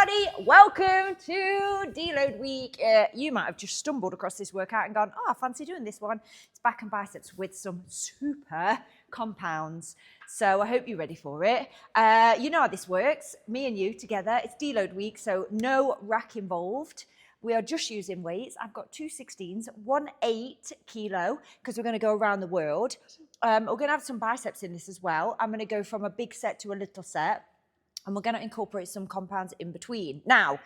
everybody, welcome to Deload Week. You might have just stumbled across this workout and gone, oh, I fancy doing this one. It's back and biceps with some super compounds. So I hope you're ready for it. You know how this works, me and you together. It's Deload Week, so no rack involved. We are just using weights. I've got 2 16s, 1 8 kilo, because we're going to go around the world. We're going to have some biceps in this as well. I'm going to go from a big set to a little set. And we're going to incorporate some compounds in between. Now,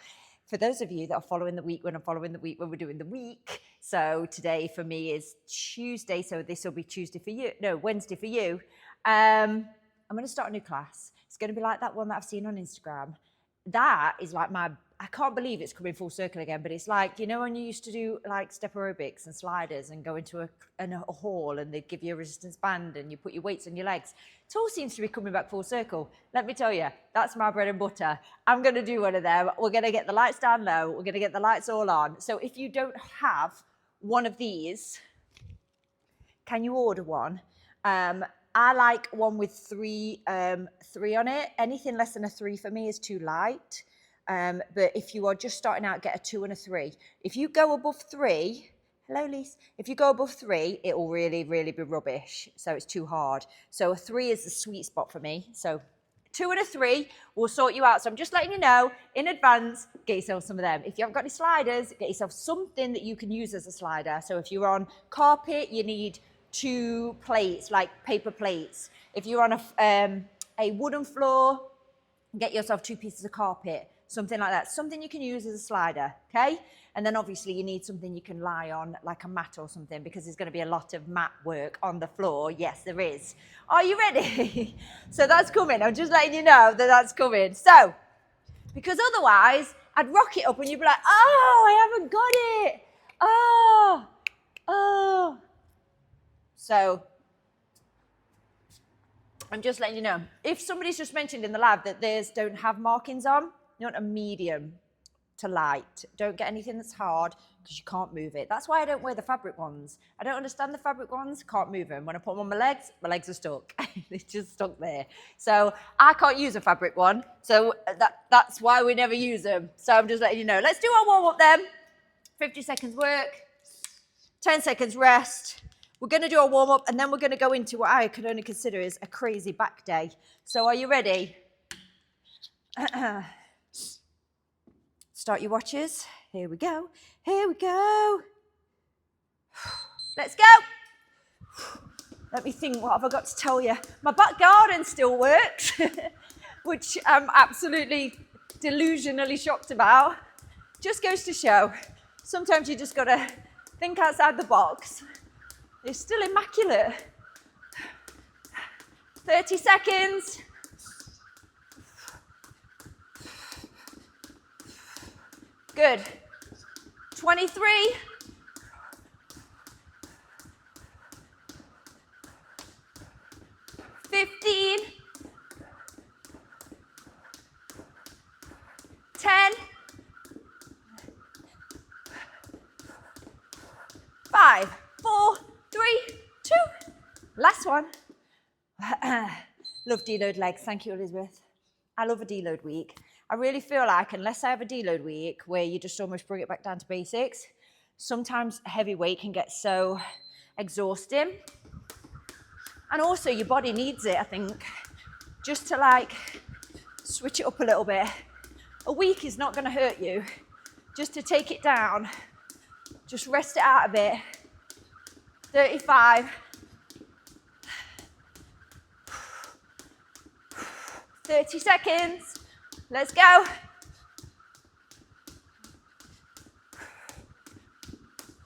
for those of you that are following the week when I'm following the week when we're doing the week, so today for me is Tuesday, so this will be Tuesday for you, no, Wednesday for you. I'm going to start a new class. It's going to be like that one that I've seen on Instagram. That is like I can't believe it's coming full circle again, but it's like, you know, when you used to do like step aerobics and sliders and go into a hall and they'd give you a resistance band and you put your weights on your legs. It all seems to be coming back full circle. Let me tell you, that's my bread and butter. I'm going to do one of them. We're going to get the lights down low. We're going to get the lights all on. So if you don't have one of these, can you order one? I like one with three on it. Anything less than a 3 for me is too light. But if you are just starting out, get a 2 and a 3. If you go above 3, hello Lise, if you go above 3, it will really, really be rubbish. So it's too hard. So a 3 is the sweet spot for me. So 2 and a 3 will sort you out. So I'm just letting you know in advance, get yourself some of them. If you haven't got any sliders, get yourself something that you can use as a slider. So if you're on carpet, you need 2 plates, like paper plates. If you're on a wooden floor, get yourself 2 pieces of carpet. Something like that, something you can use as a slider, okay? And then obviously you need something you can lie on, like a mat or something, because there's gonna be a lot of mat work on the floor. Yes, there is. Are you ready? So that's coming. I'm just letting you know that that's coming. So, because otherwise, I'd rock it up and you'd be like, oh, I haven't got it. Oh. So, I'm just letting you know. If somebody's just mentioned in the lab that theirs don't have markings on, you want a medium to light. Don't get anything that's hard because you can't move it. That's why I don't wear the fabric ones. I don't understand the fabric ones, can't move them. When I put them on my legs are stuck. They're just stuck there. So I can't use a fabric one. So that's why we never use them. So I'm just letting you know. Let's do our warm up then. 50 seconds work, 10 seconds rest. We're going to do a warm up and then we're going to go into what I could only consider is a crazy back day. So are you ready? Start your watches. Here we go. Here we go. Let's go. Let me think, what have I got to tell you? My back garden still works, which I'm absolutely delusionally shocked about. Just goes to show, sometimes you just got to think outside the box. It's still immaculate. 30 seconds. Good. 23. 15. 10. 5, 4, 3, 2. Last one. Love deload legs. Thank you, Elizabeth. I love a deload week. I really feel like unless I have a deload week where you just almost bring it back down to basics, sometimes heavy weight can get so exhausting. And also your body needs it, I think, just to like switch it up a little bit. A week is not going to hurt you. Just to take it down, just rest it out a bit. 35. 30 seconds. Let's go.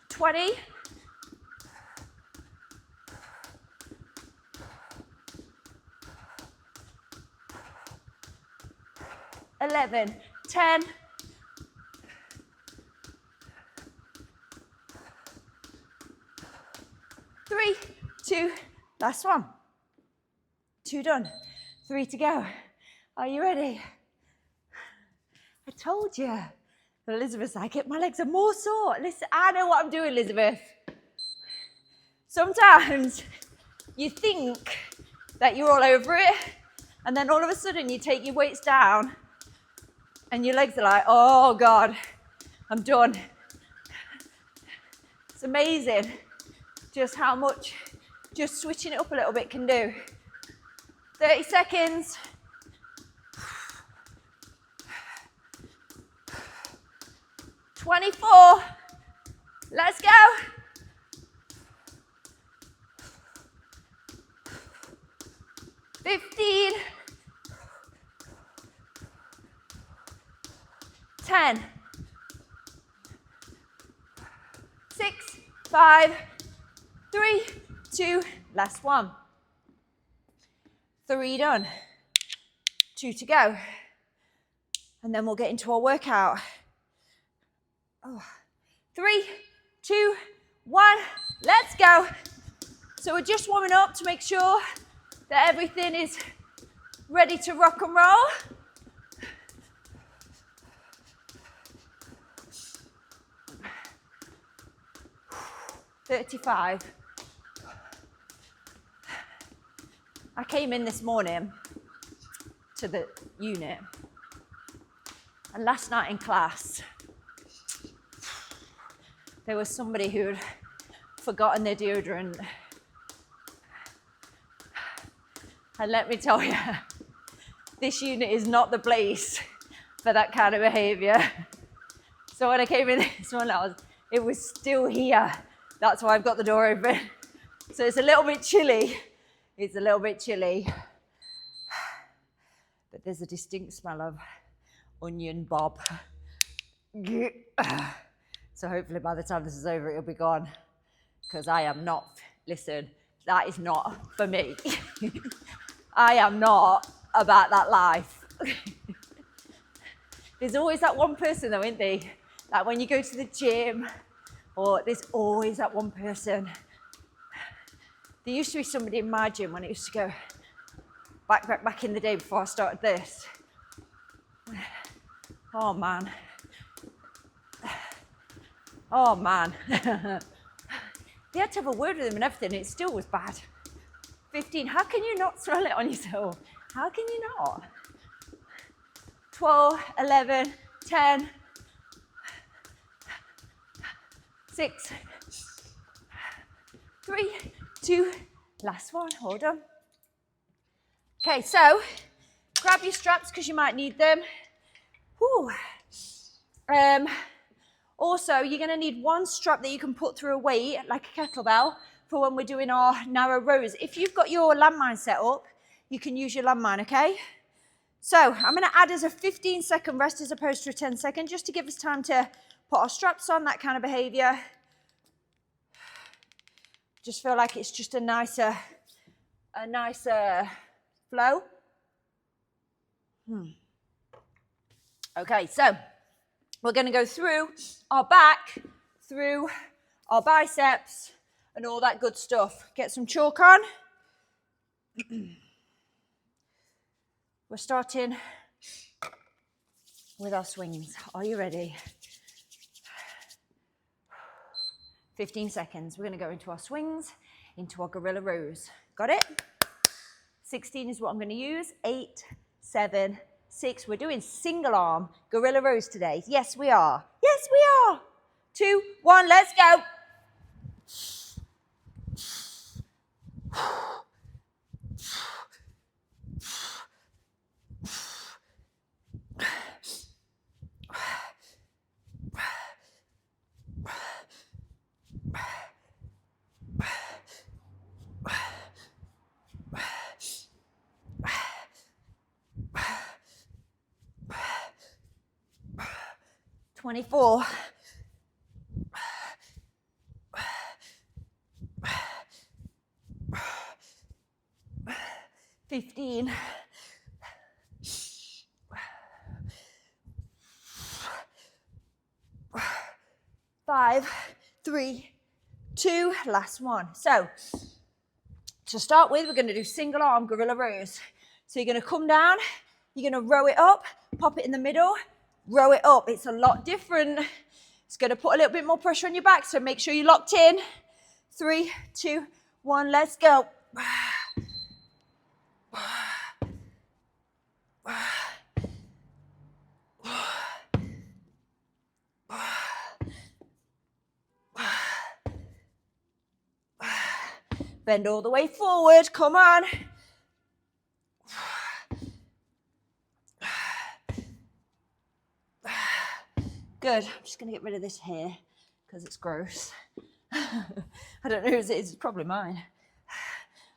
20. 11. 10. 3, 2. Last one. 2 done. 3 to go. Are you ready? I told you. Elizabeth's like, my legs are more sore. Listen, I know what I'm doing, Elizabeth. Sometimes you think that you're all over it, and then all of a sudden you take your weights down and your legs are like, oh God, I'm done. It's amazing just how much just switching it up a little bit can do. 30 seconds. "24. Let's go. 15. 10. 6, 5, 3, 2, last one. 3 done. 2 to go. And then we'll get into our workout. 3, 2, 1, let's go. So we're just warming up to make sure that everything is ready to rock and roll. "35. I came in this morning to the unit, and last night in class, there was somebody who had forgotten their deodorant. And let me tell you, this unit is not the place for that kind of behaviour. So when I came in this morning, it was still here. That's why I've got the door open. So it's a little bit chilly. It's a little bit chilly. But there's a distinct smell of onion bob. So hopefully by the time this is over, it'll be gone. Because I am not, listen, that is not for me. I am not about that life. There's always that one person though, isn't there? Like when you go to the gym, or there's always that one person. There used to be somebody in my gym when it used to go back in the day before I started this. Oh man. Oh man. They had to have a word with him and everything, and it still was bad. 15, how can you not smell it on yourself? How can you not? 12, 11, 10, 6, 3, 2, last one, hold on. Okay, so grab your straps because you might need them. Whew. Also, you're going to need one strap that you can put through a weight, like a kettlebell, for when we're doing our narrow rows. If you've got your landmine set up, you can use your landmine, okay? So I'm going to add as a 15-second rest as opposed to a 10-second, just to give us time to put our straps on, that kind of behavior. Just feel like it's just a nicer flow. Okay, so we're going to go through our back, through our biceps, and all that good stuff. Get some chalk on. We're starting with our swings. Are you ready? 15 seconds. We're going to go into our swings, into our gorilla rows. Got it? 16 is what I'm going to use. 8, 7, 6. We're doing single arm gorilla rows today. Yes, we are. Yes, we are. 2, 1, let's go. Twenty-four. 15. 5, 3, 2, last one. So to start with, we're going to do single arm gorilla rows. So you're going to come down, you're going to row it up, pop it in the middle, row it up. It's a lot different. It's going to put a little bit more pressure on your back, so make sure you're locked in. 3, 2, 1, let's go. Bend all the way forward, come on. Good, I'm just gonna get rid of this hair because it's gross. I don't know whose it is, it's probably mine.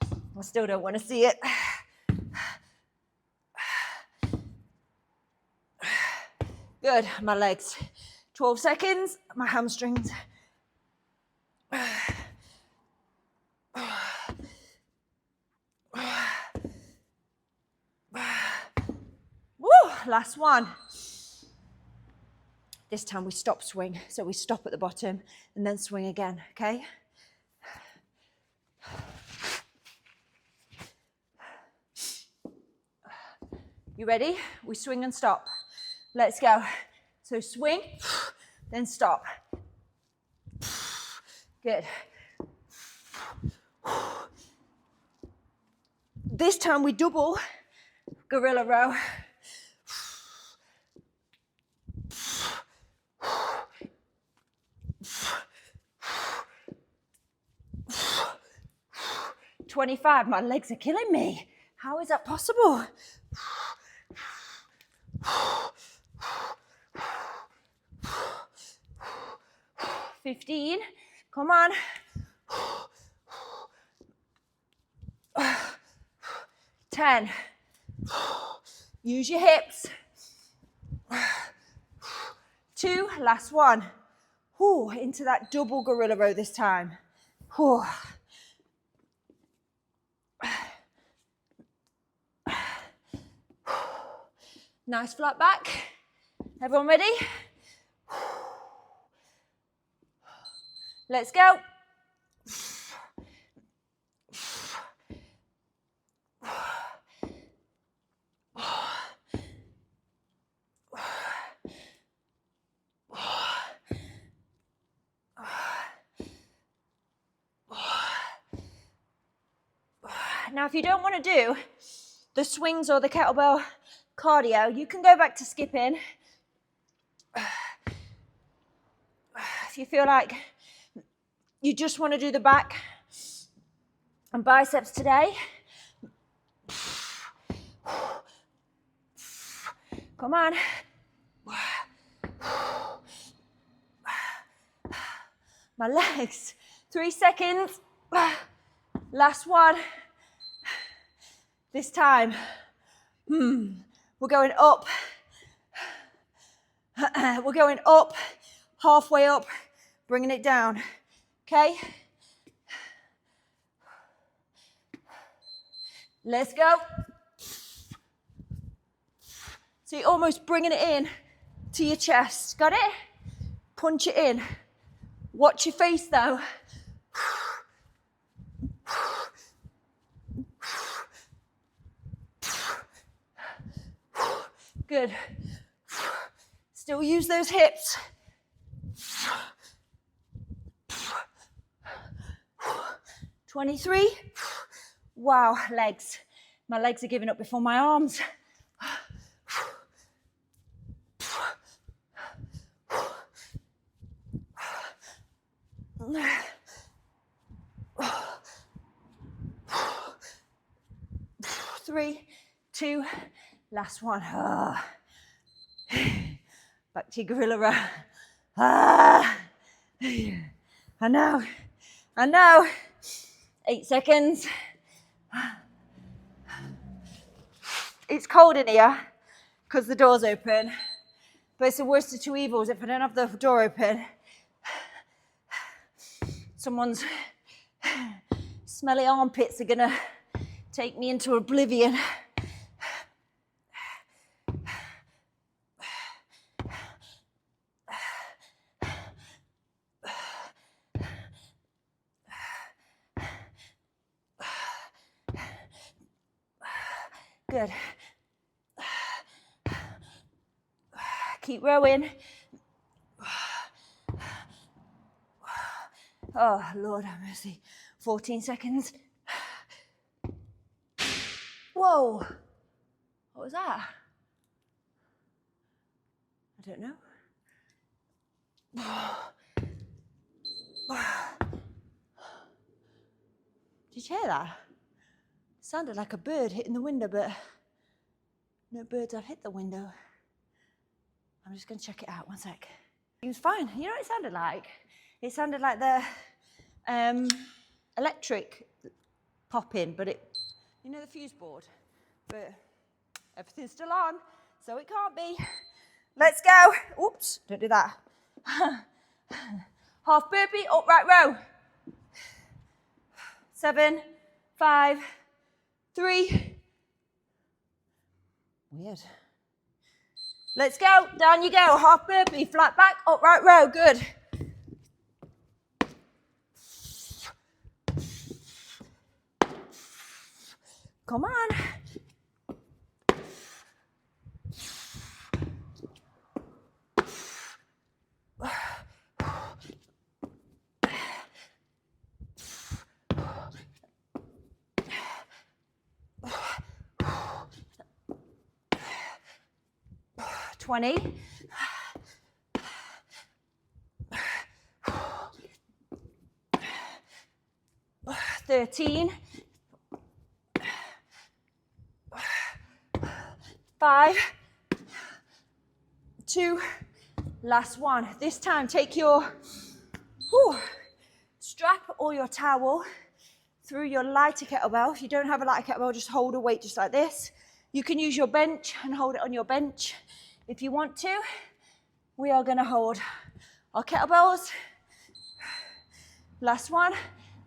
I still don't want to see it. Good, my legs. 12 seconds, my hamstrings. Woo, last one. This time we stop swing. So we stop at the bottom and then swing again, okay? You ready? We swing and stop. Let's go. So swing, then stop. Good. This time we double gorilla row. "25, my legs are killing me. How is that possible? 15, come on. 10, use your hips. 2, last one. Ooh, into that double gorilla row this time. Ooh. Nice flat back. Everyone ready? Let's go. Now, if you don't want to do the swings or the kettlebell cardio, you can go back to skipping. If you feel like you just want to do the back and biceps today, come on. My legs, 3 seconds. Last one. This time, we're going up. We're going up, halfway up, bringing it down, okay? Let's go. So you're almost bringing it in to your chest, got it? Punch it in. Watch your face though. Good. Still use those hips. "23. Wow, legs. My legs are giving up before my arms. Three, 2, last one. Back to your gorilla row. I know. 8 seconds. It's cold in here because the door's open, but it's the worst of two evils. If I don't have the door open, someone's smelly armpits are gonna take me into oblivion. Good. Keep rowing. Oh, Lord have mercy. 14 seconds. Whoa. What was that? I don't know. Did you hear that? It sounded like a bird hitting the window, but no birds have hit the window. I'm just going to check it out. One sec. It was fine. You know what it sounded like? It sounded like the electric popping, but it, you know, the fuse board. But everything's still on, so it can't be. Let's go. Oops, don't do that. Half burpee, upright row. 7, 5, 3. Weird. Let's go. Down you go. Half burpee, flat back, upright row. Good. Come on. $20. 13. 5, 2, last one. This time take your strap or your towel through your lighter kettlebell. If you don't have a lighter kettlebell, just hold a weight just like this. You can use your bench and hold it on your bench if you want to. We are going to hold our kettlebells. Last one.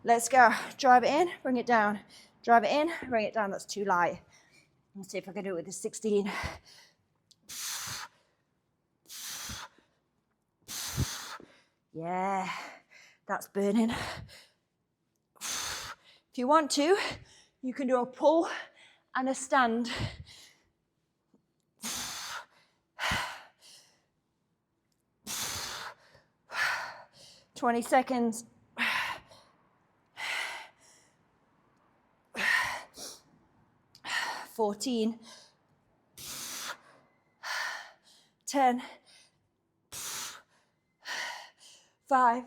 Let's go. Drive it in, bring it down. Drive it in, bring it down. That's too light. Let's see if I can do it with the 16. Yeah, that's burning. If you want to, you can do a pull and a stand. 20 seconds. 14. 10. 5.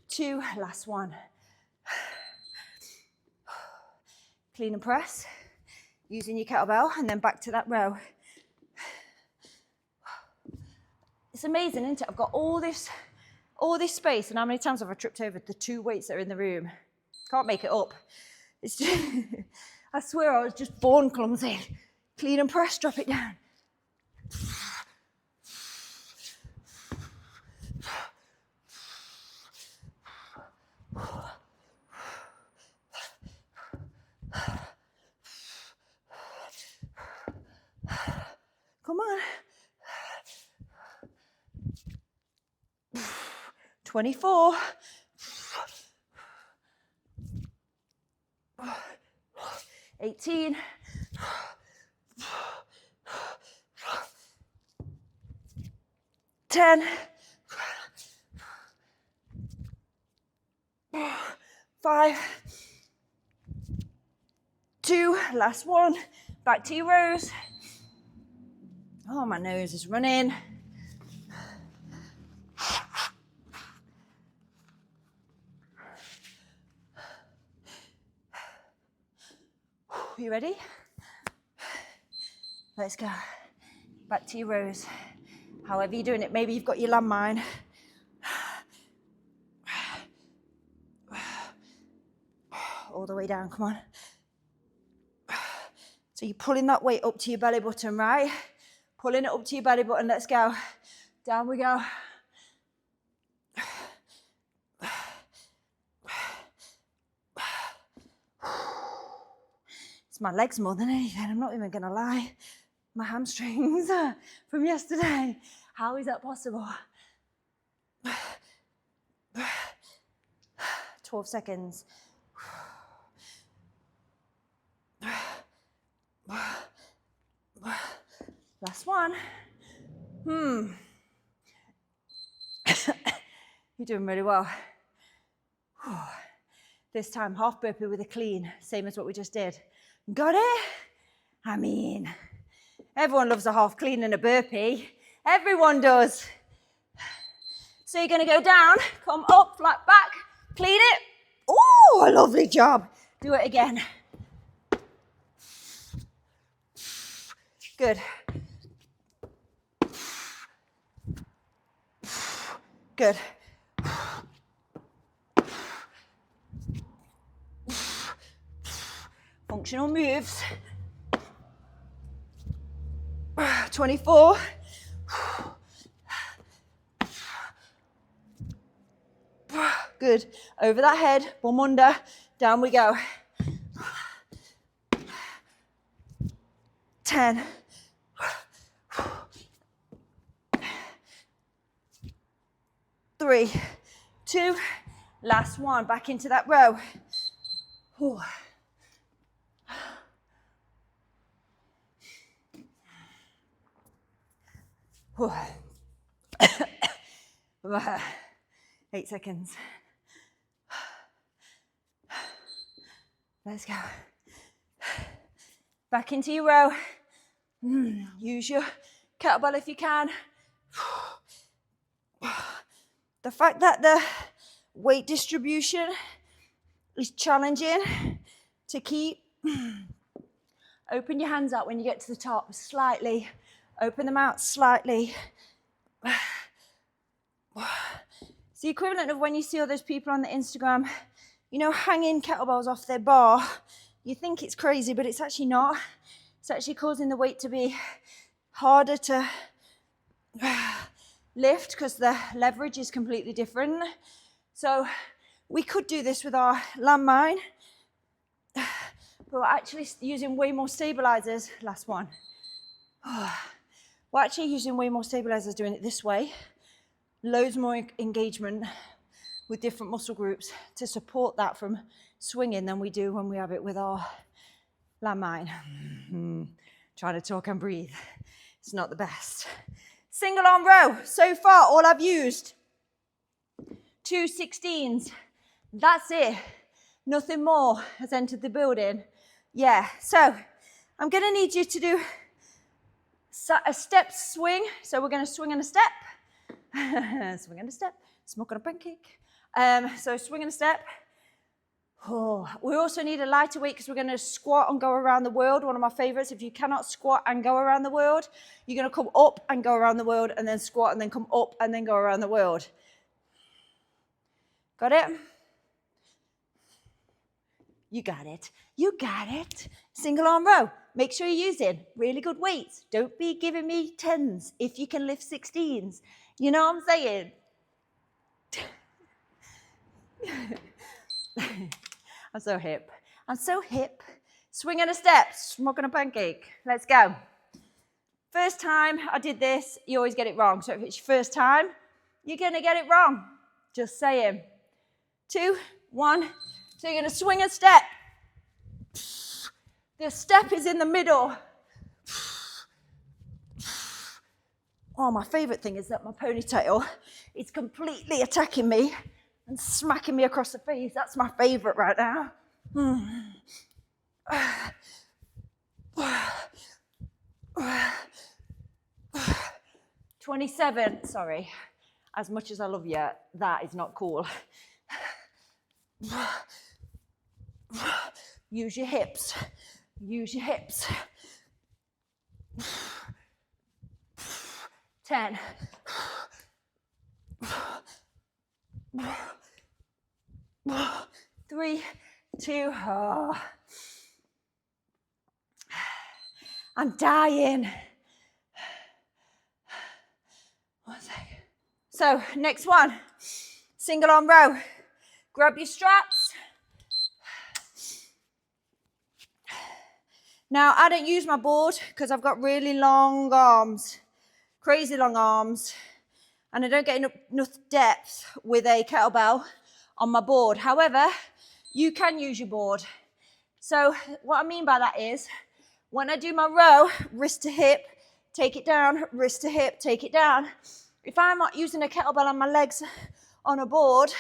2. Last one. Clean and press. Using your kettlebell and then back to that row. It's amazing, isn't it? I've got all this space, and how many times have I tripped over the 2 weights that are in the room? Can't make it up. It's just, I swear I was just born clumsy. Clean and press, drop it down. Come on. 24. 18. 10. 5. 2. Last one. Back to your rows. Oh, my nose is running. You ready? Let's go. Back to your rows. However you're doing it, maybe you've got your landmine. All the way down, come on. So you're pulling that weight up to your belly button, right? Pulling it up to your belly button, let's go. Down we go. It's my legs more than anything, I'm not even gonna lie. My hamstrings from yesterday. How is that possible? 12 seconds. Last one. You're doing really well. This time, half burpee with a clean, same as what we just did. Got it? I mean, everyone loves a half clean and a burpee. Everyone does. So you're gonna go down, come up, flat back, Clean it. Oh, lovely job. Do it again. Good. Good. Functional moves. 24. Good. Over that head, bum under, down we go. 10. 3, 2, last one, back into that row. Whew. 8 seconds. Let's go. Back into your row. Use your kettlebell if you can. The fact that the weight distribution is challenging to keep. Open your hands out when you get to the top slightly. Open them out slightly. It's the equivalent of when you see all those people on the Instagram, you know, hanging kettlebells off their bar. You think it's crazy, but it's actually not. It's actually causing the weight to be harder to lift because the leverage is completely different. So we could do this with our landmine, but we're actually using way more stabilizers. Last one. We're actually using way more stabilizers doing it this way. Loads more engagement with different muscle groups to support that from swinging than we do when we have it with our landmine. Trying to talk and breathe. It's not the best. Single arm row. So far, all I've used, 2 16s. That's it. Nothing more has entered the building. Yeah, so I'm going to need you to do a step swing. So we're going to swing and a step. Swing and a step. Smoke on a pancake. So swing and a step. We also need a lighter weight because we're going to squat and go around the world. One of my favorites. If you cannot squat and go around the world, you're going to come up and go around the world and then squat and then come up and then go around the world. Got it? You got it. You got it. Single arm row. Make sure you're using really good weights. Don't be giving me 10s if you can lift 16s. You know what I'm saying? I'm so hip. I'm so hip. Swing and a step, smoke on a pancake. Let's go. First time I did this, you always get it wrong. So if it's your first time, you're going to get it wrong. Just saying. 2, 1. So you're going to swing a step. The step is in the middle. Oh, my favorite thing is that my ponytail is completely attacking me and smacking me across the face. That's my favorite right now. 27, sorry. As much as I love you, that is not cool. Use your hips. Use your hips. 10. 3, 2. Oh. I'm dying. 1 second. So, next one. Single arm row. Grab your straps. Now, I don't use my board because I've got really long arms, crazy long arms, and I don't get enough depth with a kettlebell on my board. However, you can use your board. So what I mean by that is, when I do my row, wrist to hip, take it down, wrist to hip, take it down. If I'm not using a kettlebell on my legs on a board,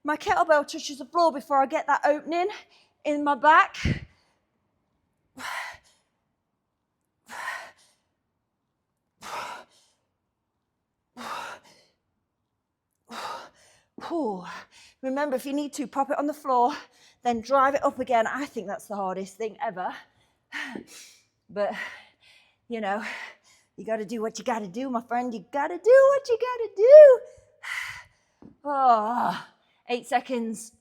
my kettlebell touches the floor before I get that opening in my back. Whew. Remember, if you need to, pop it on the floor, then drive it up again. I think that's the hardest thing ever. But, you know, you got to do what you got to do, my friend. You got to do what you got to do. Oh, 8 seconds.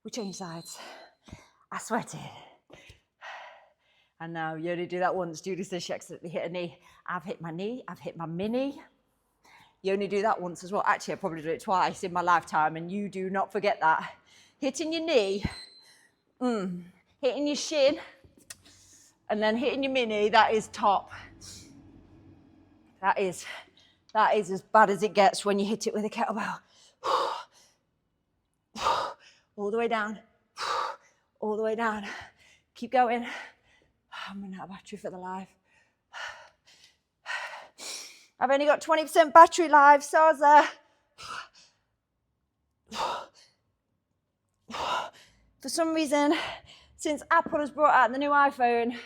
We change sides. I sweated. And now you only do that once. Judy says she accidentally hit a knee. I've hit my knee. I've hit my mini. You only do that once as well. Actually, I probably did it twice in my lifetime, and you do not forget that. Hitting your knee, hitting your shin, and then hitting your mini, that is top. That is as bad as it gets when you hit it with a kettlebell. All the way down, all the way down. Keep going. I'm running out of battery for the live. I've only got 20% battery live, Saza. For some reason, since Apple has brought out the new iPhone,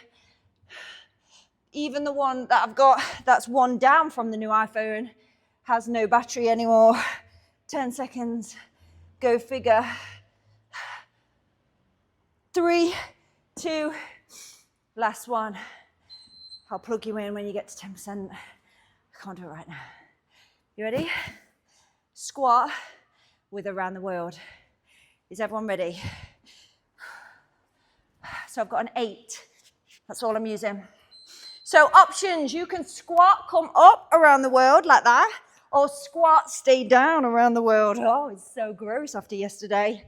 even the one that I've got that's one down from the new iPhone has no battery anymore. 10 seconds, go figure. 3, 2, last one. I'll plug you in when you get to 10%. I can't do it right now. You ready? Squat with around the world. Is everyone ready? So I've got an 8. That's all I'm using. So options, you can squat, come up around the world like that, or squat, stay down around the world. Oh, it's so gross after yesterday.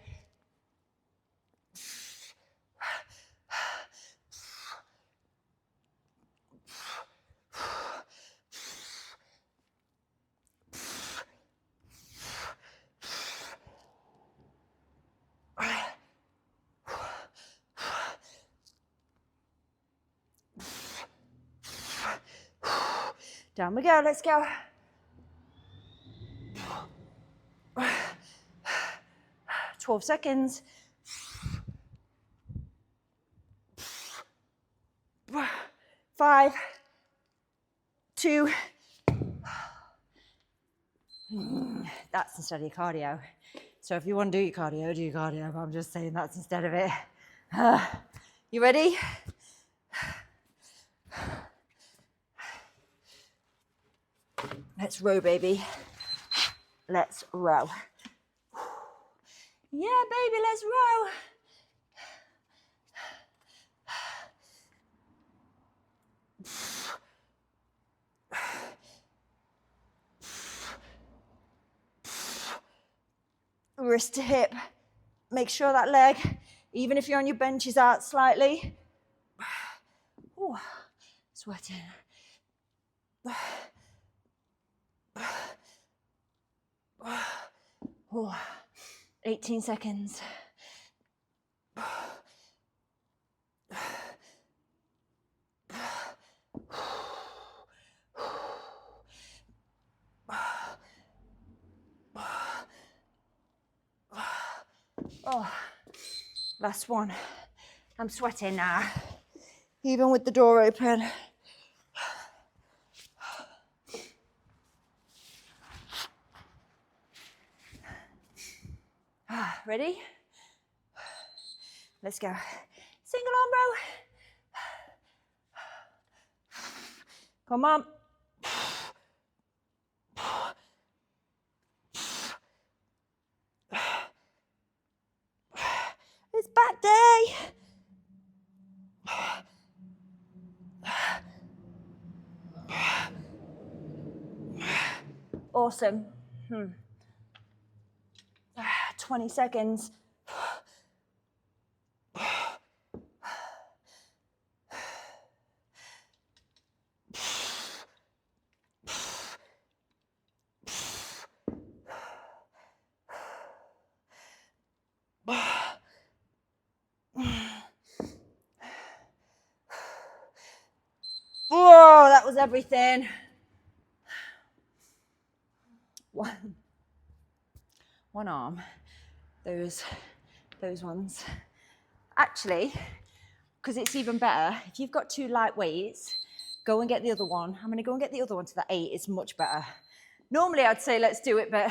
Down we go, let's go. Twelve seconds. 5, 2. That's instead of your cardio. So if you want to do your cardio, do your cardio. But I'm just saying that's instead of it. You ready? Let's row, baby. Let's row. Yeah, baby, let's row. Wrist to hip. Make sure that leg, even if you're on your bench, is out slightly. Ooh, sweating. 18 seconds. Oh, last one. I'm sweating now, even with the door open. Ready? Let's go. Single arm row. Come on. It's back day. Awesome. 20 seconds. Whoa, that was everything. One arm. Those ones. Actually, because it's even better, if you've got 2 light weights, Go and get the other one. I'm going to go and get the other one to that 8. It's much better. Normally I'd say let's do it, but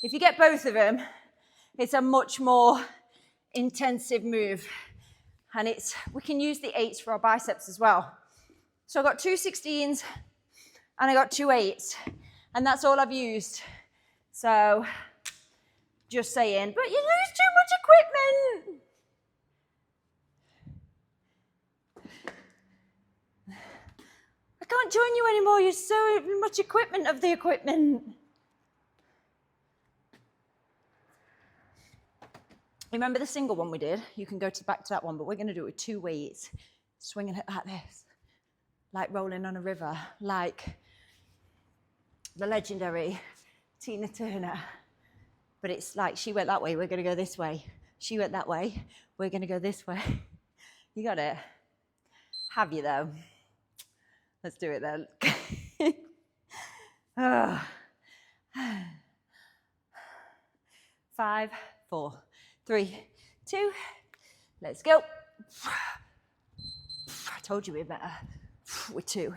if you get both of them, it's a much more intensive move. And we can use the 8s for our biceps as well. So I got 2 16s and I got 2 8s. And that's all I've used. So just saying, but you use too much equipment. I can't join you anymore. You're so much equipment of the equipment. Remember the single one we did? You can go back to that one, but we're going to do it with 2 weights. Swinging it like this. Like rolling on a river. Like the legendary Tina Turner. But it's like she went that way, we're going to go this way. She went that way, we're going to go this way. You got it? Have you though? Let's do it then. Oh. 5, 4, 3, 2, let's go. I told you we'd better with 2.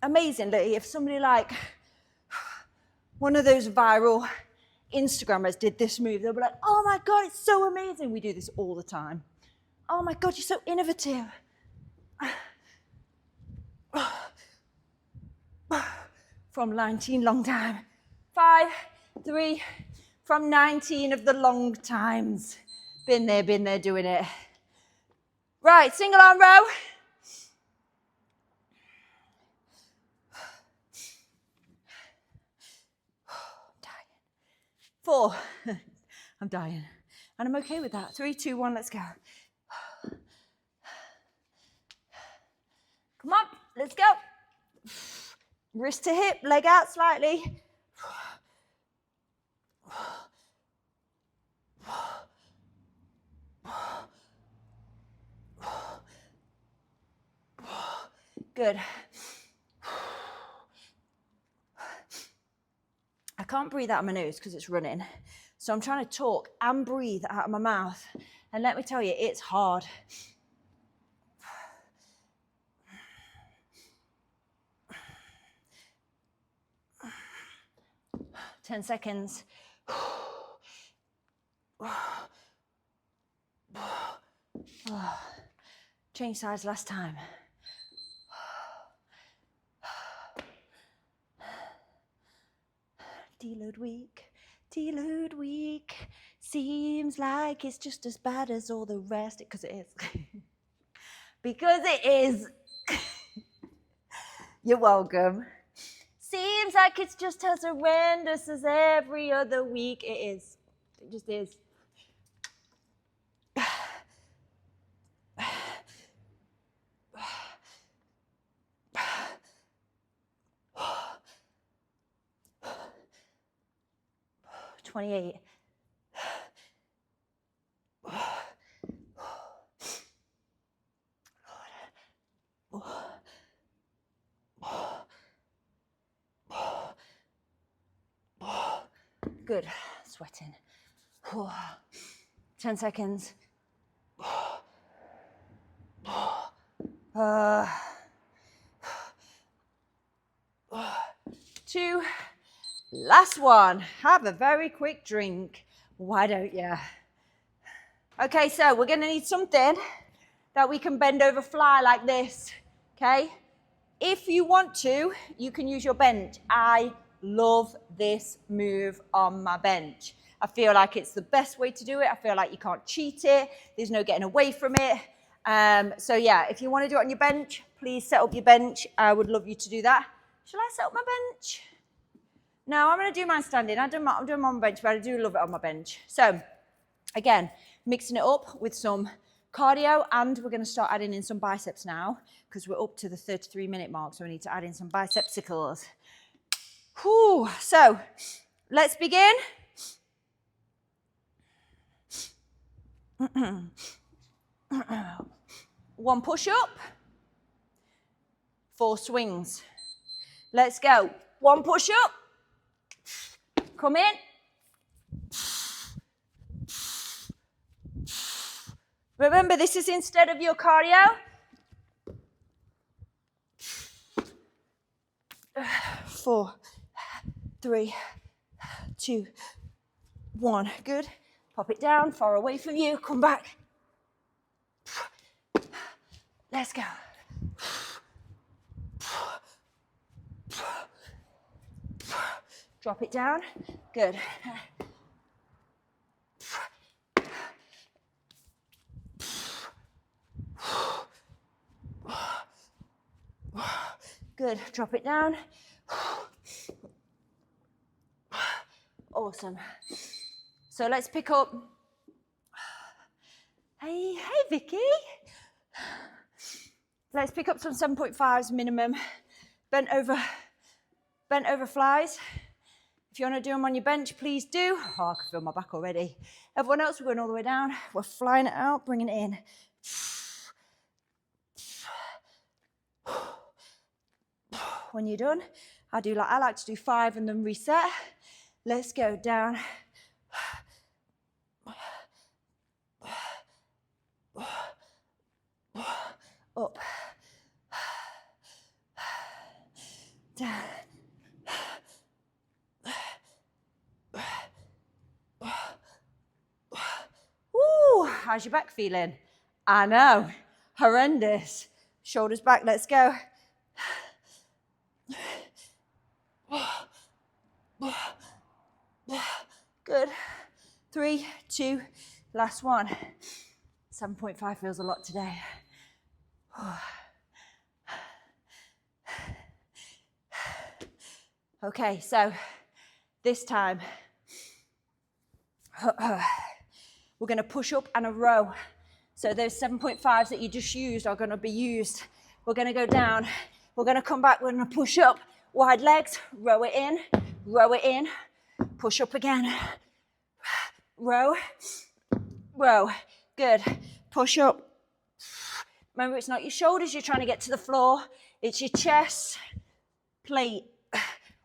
Amazingly, if somebody like one of those viral Instagrammers did this move, they'll be like, oh my God, it's so amazing. We do this all the time. Oh my God, you're so innovative. From 19 long time. 5, 3, from 19 of the long times. Been there, doing it. Right, single arm row. 4, I'm dying. And I'm okay with that. 3, 2, 1, let's go. Come on, let's go. Wrist to hip, leg out slightly. Good. I can't breathe out of my nose because it's running. So I'm trying to talk and breathe out of my mouth. And let me tell you, it's hard. 10 seconds. Change sides last time. Deload week, seems like it's just as bad as all the rest, because it is. Because it is. You're welcome. Seems like it's just as horrendous as every other week. It is. It just is. $28. Good. Sweating. 10 seconds. 2. Last one. Have a very quick drink. Why don't you? Okay, so we're going to need something that we can bend over fly like this. Okay? If you want to, you can use your bench. I love this move on my bench. I feel like it's the best way to do it. I feel like you can't cheat it. There's no getting away from it. So yeah, if you want to do it on your bench, please set up your bench. I would love you to do that. Shall I set up my bench? No, I'm going to do mine standing. I'm doing mine on my bench, but I do love it on my bench. So again, mixing it up with some cardio, and we're going to start adding in some biceps now because we're up to the 33-minute mark, so we need to add in some bicepsicles. Whew. So let's begin. One push up, 4 swings. Let's go. One push up, come in. Remember, this is instead of your cardio. 4, 3, 2, 1. Good. Pop it down, far away from you. Come back. Let's go. Drop it down. Good. Good. Drop it down. Awesome. So let's pick up. Hey, Vicky. Let's pick up some 7.5s minimum. Bent over flies. If you want to do them on your bench, please do. Oh, I can feel my back already. Everyone else, we're going all the way down. We're flying it out, bringing it in. When you're done, I like to do 5 and then reset. Let's go down. Up. Down. Woo, how's your back feeling? I know, horrendous. Shoulders back, let's go. Good. 3, 2, last one. 7.5 feels a lot today. Okay, so this time we're going to push up and a row. So those 7.5s that you just used are going to be used. We're going to go down. We're going to come back. We're going to push up, wide legs, row it in, push up again, row, row. Good. Push up. Remember, it's not your shoulders you're trying to get to the floor. It's your chest plate.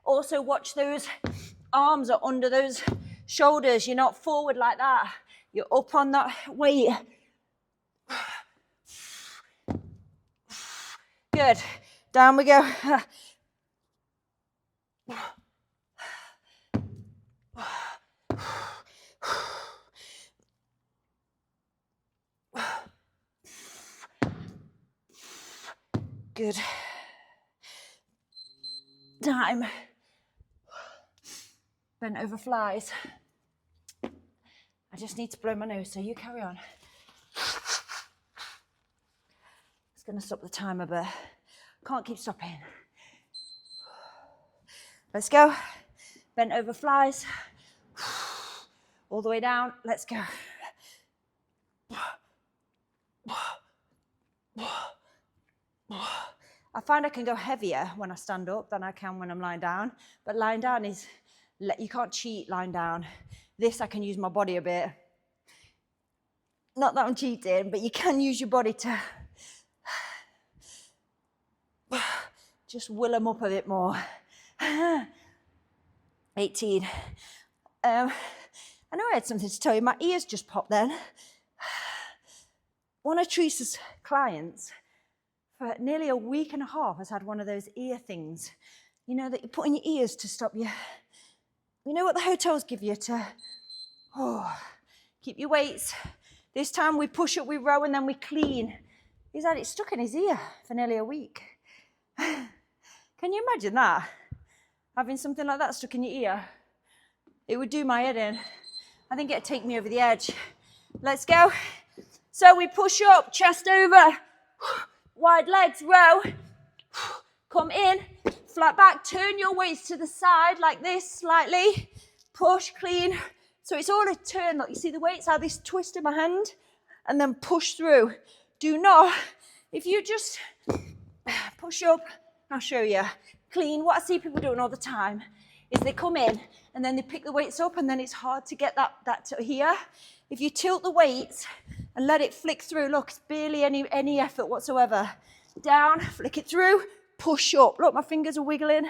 Also, watch those arms are under those shoulders. You're not forward like that. You're up on that weight. Good. Down we go. Good. Time. Bent over flies. I just need to blow my nose, so you carry on. It's going to stop the timer, but can't keep stopping. Let's go. Bent over flies. All the way down. Let's go. I find I can go heavier when I stand up than I can when I'm lying down. But lying down is, you can't cheat lying down. This I can use my body a bit. Not that I'm cheating, but you can use your body to just will them up a bit more. 18. I know I had something to tell you. My ears just popped then. One of Teresa's clients, for nearly a week and a half, has had one of those ear things, you know, that you put in your ears to stop you. You know what the hotels give you to keep your weights. This time we push up, we row, and then we clean. He's had it stuck in his ear for nearly a week. Can you imagine that? Having something like that stuck in your ear? It would do my head in. I think it'd take me over the edge. Let's go. So we push up, chest over, wide legs, row, come in, flat back, turn your weights to the side like this slightly, push, clean. So it's all a turn, look, you see the weights, how they twist in my hand, and then push through. Do not, if you just push up, I'll show you, clean, what I see people doing all the time is they come in and then they pick the weights up, and then it's hard to get that to here. If you tilt the weights and let it flick through, look, it's barely any effort whatsoever. Down, flick it through, push up. Look, my fingers are wiggling.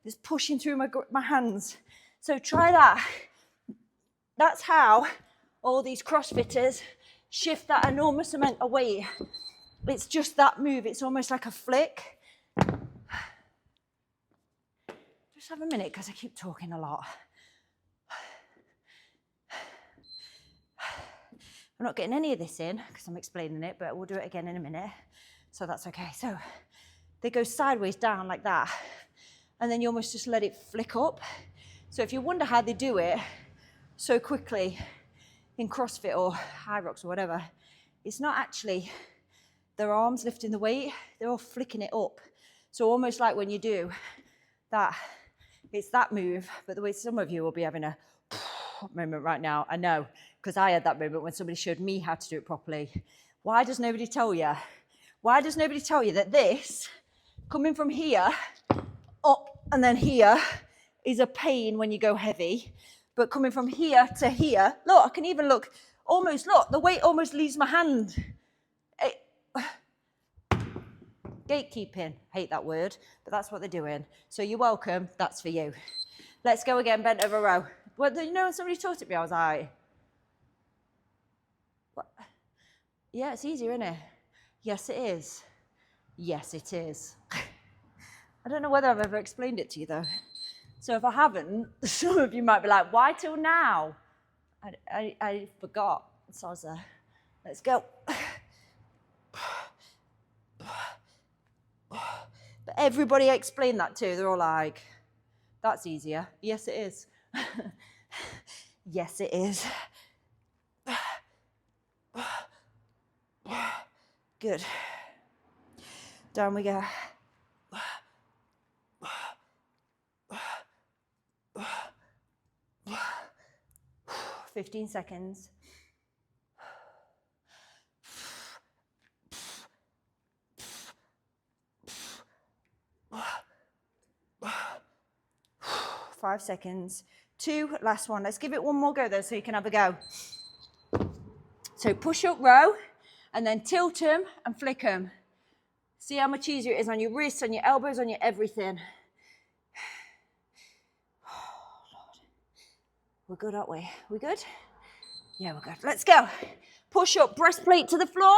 Just pushing through my hands. So try that. That's how all these CrossFitters shift that enormous amount of weight. It's just that move. It's almost like a flick. Just have a minute because I keep talking a lot. I'm not getting any of this in because I'm explaining it, but we'll do it again in a minute. So that's okay. So they go sideways down like that. And then you almost just let it flick up. So if you wonder how they do it so quickly in CrossFit or High Rocks or whatever, it's not actually their arms lifting the weight, they're all flicking it up. So almost like when you do that, it's that move, but the way some of you will be having a moment right now, I know, because I had that moment when somebody showed me how to do it properly. Why does nobody tell you? Why does nobody tell you that this, coming from here, up and then here, is a pain when you go heavy, but coming from here to here, look, I can even look, the weight almost leaves my hand. Gatekeeping, hate that word, but that's what they're doing. So you're welcome, that's for you. Let's go again, bent over row. Well, you know, when somebody taught it me, I was like, what? Yeah, it's easier, isn't it? Yes, it is. Yes, it is. I don't know whether I've ever explained it to you though. So if I haven't, some of you might be like, why till now? I forgot. Sozza. Let's go. But everybody I explained that to, they're all like, that's easier. Yes, it is. Yes, it is. Good. Down we go. 15 seconds. Five seconds. 2, last one. Let's give it one more go though so you can have a go. So push up row and then tilt them and flick them. See how much easier it is on your wrists, on your elbows, on your everything. Oh, Lord. We're good, aren't we? We good? Yeah, we're good. Let's go. Push up, breastplate to the floor.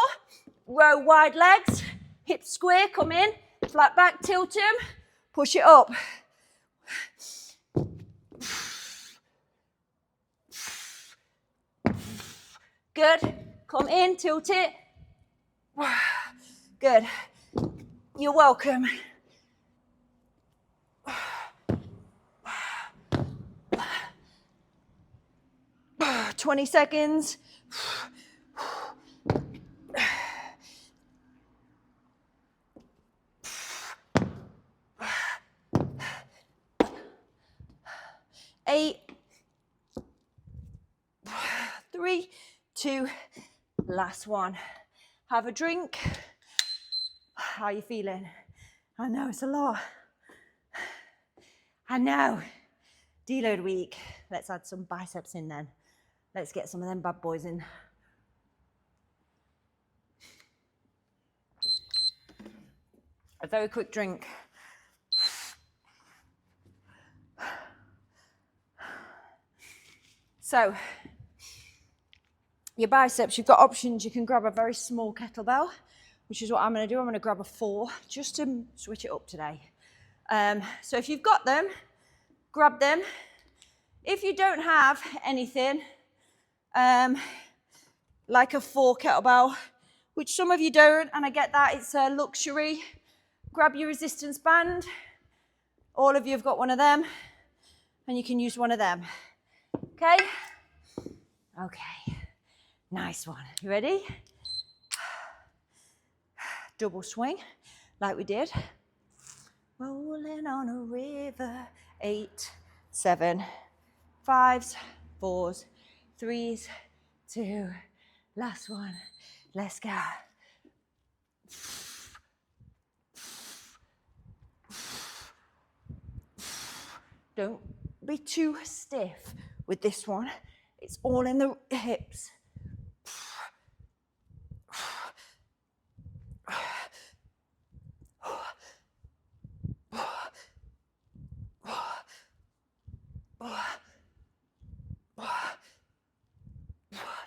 Row wide legs. Hips square, come in. Flat back, tilt them. Push it up. Good. Come in, tilt it. Good. You're welcome. 20 seconds. Eight. 3, 2, last one. Have a drink. How are you feeling? I know it's a lot. I know. Deload week. Let's add some biceps in then. Let's get some of them bad boys in. A very quick drink. So, your biceps, you've got options. You can grab a very small kettlebell, which is what I'm going to do. I'm going to grab a 4 just to switch it up today. So if you've got them, grab them. If you don't have anything like a 4 kettlebell, which some of you don't, and I get that, it's a luxury, grab your resistance band. All of you have got one of them, and you can use one of them. Okay? Okay. Nice one. You ready? Double swing, like we did. Rolling on a river. 8, 7, 5s, 4s, 3s, 2. Last one. Let's go. Don't be too stiff with this one. It's all in the hips.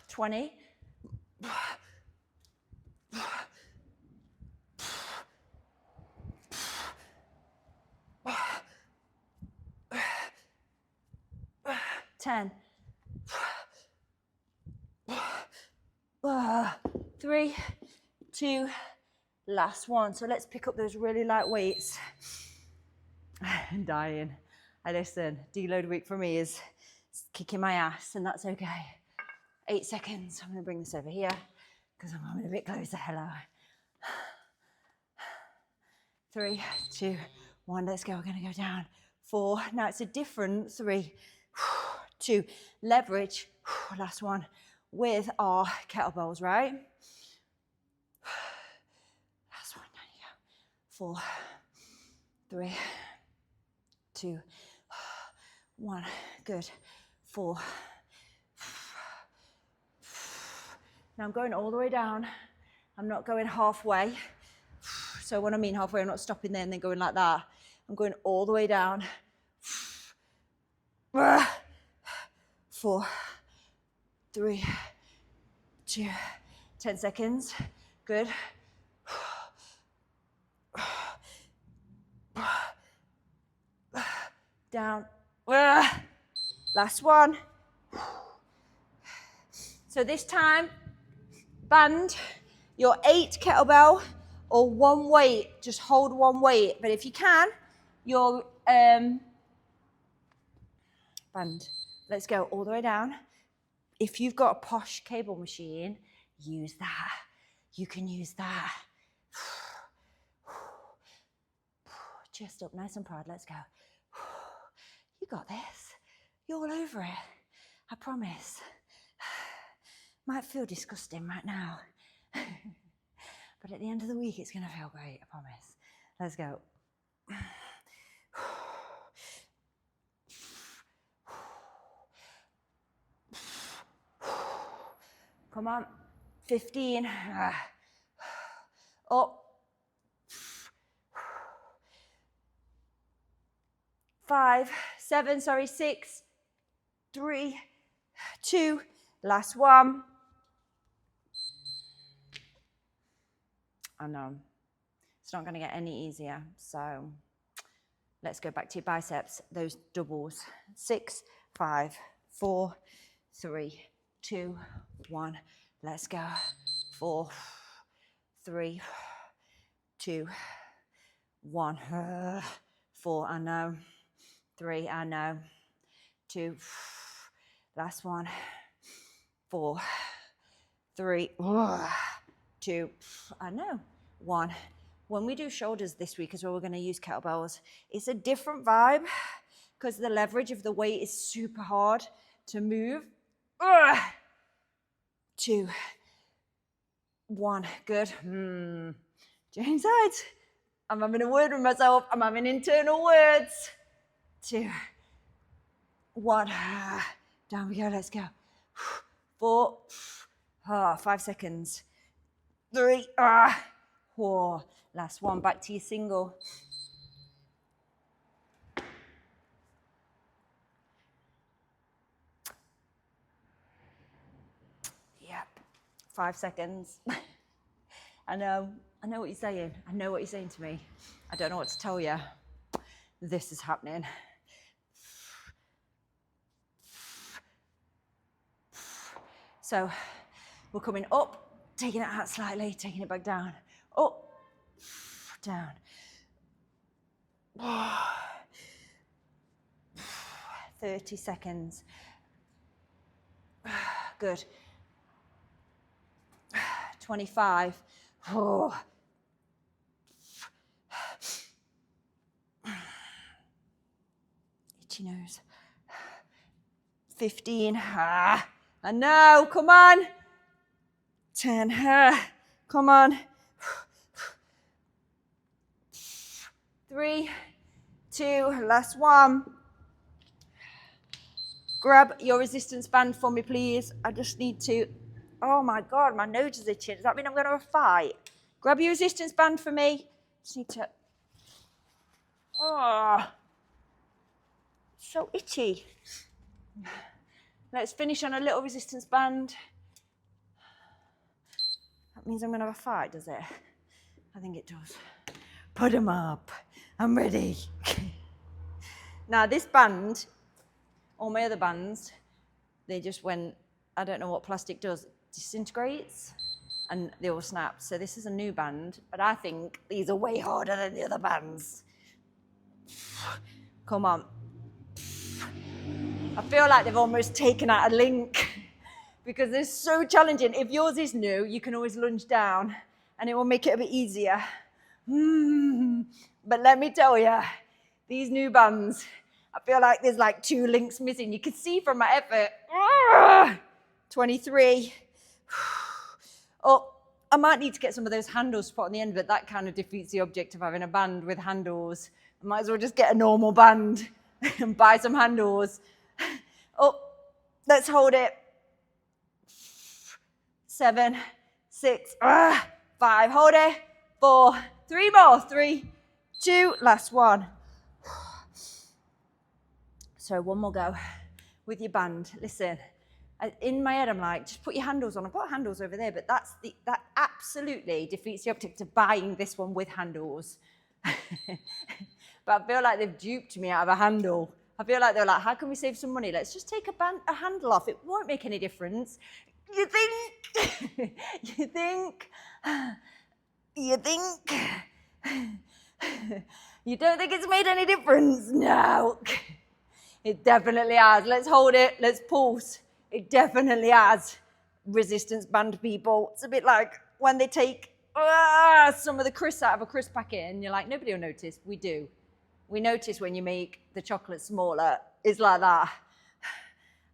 Twenty. 10. 3, 2, last one. So let's pick up those really light weights. I'm dying. Listen, deload week for me is kicking my ass, and that's okay. 8 seconds. I'm going to bring this over here because I'm coming a bit closer. Hello. 3, 2, 1. Let's go. We're going to go down. 4. Now it's a different 3, 2. Leverage. Last one with our kettlebells, right? Last one. There you go. 4, 3, 2, 1. Good. 4. Now I'm going all the way down. I'm not going halfway. So when I mean halfway, I'm not stopping there and then going like that. I'm going all the way down. 4, 3, 2, 10 seconds. Good. Down. Last one. So this time, band your 8 kettlebell or 1 weight. Just hold 1 weight. But if you can, your band. Let's go all the way down. If you've got a posh cable machine, use that. You can use that. Chest up, nice and proud. Let's go. You got this. You're all over it. I promise. Might feel disgusting right now. But at the end of the week, it's going to feel great. I promise. Let's go. Come on. 15. Up. 5, 7, 6, 3, 2, last one. I know it's not going to get any easier, so let's go back to your biceps, those doubles. 6, 5, 4, 3, 2, 1. Let's go. 4, 3, 2, 1. 4, I know. 3, I know. 2, last one. 4, 3, 2, I know. 1. When we do shoulders this week as well, we're going to use kettlebells. It's a different vibe because the leverage of the weight is super hard to move. 2, 1, good. Change sides. I'm having a word with myself. I'm having internal words. 2, 1, down we go. Let's go. 4, 5 seconds. 3, 4. Last one. Back to your single. Yep. 5 seconds. I know what you're saying. I know what you're saying to me. I don't know what to tell you. This is happening. So we're coming up, taking it out slightly, taking it back down. Up, down. 30 seconds. Good. 25. Itchy nose. 15. I know. Come on. 10. Come on. 3, 2. Last one. grab your resistance band for me, please. I just need to, oh my God, my nose is itching. Does that mean I'm going to have a fight? Grab your resistance band for me. Just need to, oh, so itchy. Let's finish on a little resistance band. That means I'm going to have a fight, does it? I think it does. Put them up. I'm ready. Now this band, all my other bands, they just went, I don't know what plastic does, disintegrates and they all snap. So this is a new band, but I think these are way harder than the other bands. Come on. I feel like they've almost taken out a link because they're so challenging. If yours is new, you can always lunge down and it will make it a bit easier. But let me tell you, these new bands, I feel like there's like 2 links missing. You can see from my effort. 23. Oh, I might need to get some of those handles to put on the end, but that kind of defeats the object of having a band with handles. I might as well just get a normal band and buy some handles. Oh, let's hold it. 7, 6, 5. Hold it. 4, 3 more. 3, 2, last one. So one more go with your band. Listen, in my head I'm like, just put your handles on. I've got handles over there, but that absolutely defeats the object of buying this one with handles. But I feel like they've duped me out of a handle. I feel like they're like, how can we save some money? Let's just take a handle off. It won't make any difference. You think? You think? You think? You don't think it's made any difference? No. It definitely has. Let's hold it. Let's pulse. It definitely has. Resistance band people. It's a bit like when they take some of the crisps out of a crisp packet and you're like, nobody will notice. We do. We notice when you make the chocolate smaller. It's like that.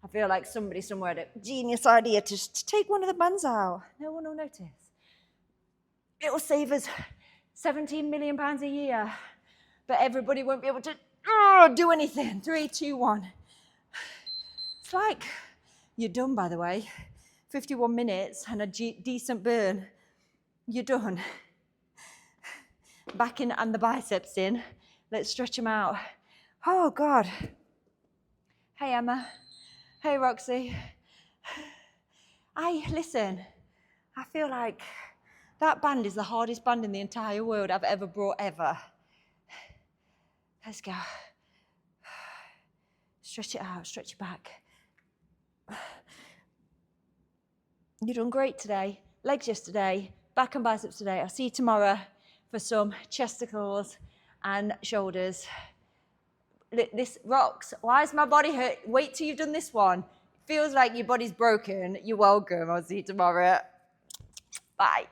I feel like somebody somewhere had a genius idea to take one of the bands out. No one will notice. It will save us £17 million a year, but everybody won't be able to do anything. 3, 2, 1. It's like you're done, by the way. 51 minutes and a decent burn. You're done. Back in and the biceps in. Let's stretch them out. Oh, God. Hey, Emma. Hey, Roxy. Listen, I feel like that band is the hardest band in the entire world I've ever brought, ever. Let's go. Stretch it out, stretch it back. You've done great today. Legs yesterday, back and biceps today. I'll see you tomorrow for some chesticles and shoulders. This rocks. Why is my body hurt? Wait till you've done this one. It feels like your body's broken. You're welcome. I'll see you tomorrow. Bye.